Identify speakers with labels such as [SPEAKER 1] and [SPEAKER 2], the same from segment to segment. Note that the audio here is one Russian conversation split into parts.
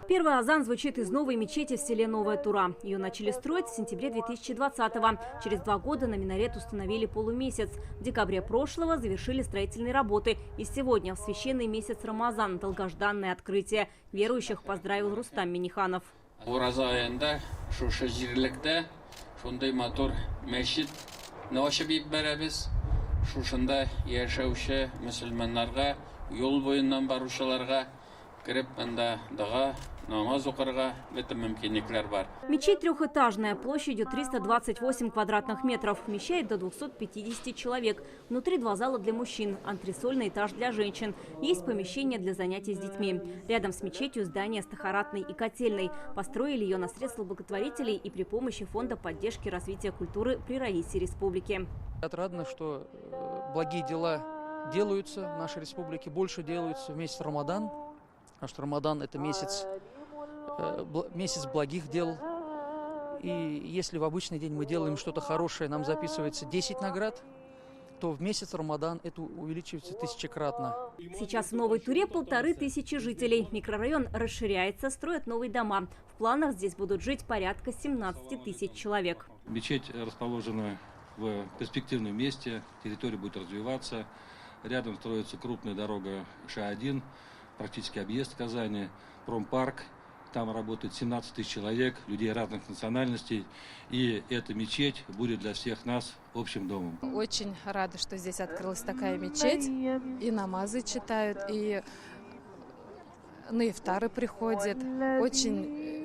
[SPEAKER 1] Первый азан звучит из новой мечети в селе Новая Тура. Ее начали строить в сентябре 2020-го. Через 2 года на минарет установили полумесяц. В декабре прошлого завершили строительные работы. И сегодня, в священный месяц Рамазан, долгожданное открытие. Верующих поздравил Рустам Миниханов.
[SPEAKER 2] Ораза айында шушы жерлікті шундай матур мәшіт ашып беребез. Шушында яшәүче мөселманнарга, юл буеннан баручыларга кирип анда дага, намаз укырга бөтен мөмкинлекләр бар.
[SPEAKER 1] Мечеть трехэтажная, площадью 328 квадратных метров, вмещает до 250 человек. Внутри 2 зала для мужчин, антресольный этаж для женщин. Есть помещение для занятий с детьми. Рядом с мечетью здание с тахаратной и котельной. Построили ее на средства благотворителей и при помощи Фонда поддержки развития культуры при Раисе Республики.
[SPEAKER 3] Отрадно, что благие дела делаются в нашей республике, больше делаются в месяц Рамадан. Потому что Рамадан – это месяц благих дел. И если в обычный день мы делаем что-то хорошее, нам записывается 10 наград, то в месяц Рамадан это увеличивается 1000-кратно.
[SPEAKER 1] Сейчас в Новой Туре 1500 жителей. Микрорайон расширяется, строят новые дома. В планах здесь будут жить порядка 17 тысяч человек.
[SPEAKER 4] Мечеть расположена в перспективном месте, территория будет развиваться. Рядом строится крупная дорога Ш1, практически объезд Казани, промпарк. Там работает 17 тысяч человек, людей разных национальностей. И эта мечеть будет для всех нас общим домом.
[SPEAKER 5] Очень рада, что здесь открылась такая мечеть. И намазы читают, и на ифтары приходят. Очень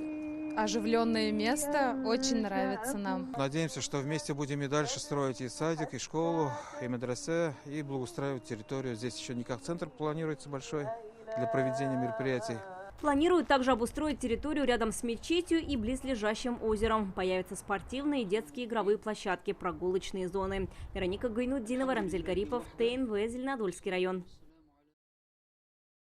[SPEAKER 5] оживленное место, очень нравится нам.
[SPEAKER 6] Надеемся, что вместе будем и дальше строить и садик, и школу, и медресе, и благоустраивать территорию. Здесь еще не как центр планируется большой для проведения мероприятий.
[SPEAKER 1] Планируют также обустроить территорию рядом с мечетью и близлежащим озером. Появятся спортивные и детские игровые площадки, прогулочные зоны. Вероника Гайнутдинова, Рамзель Гарипов, ТНВ, Зеленодольский район.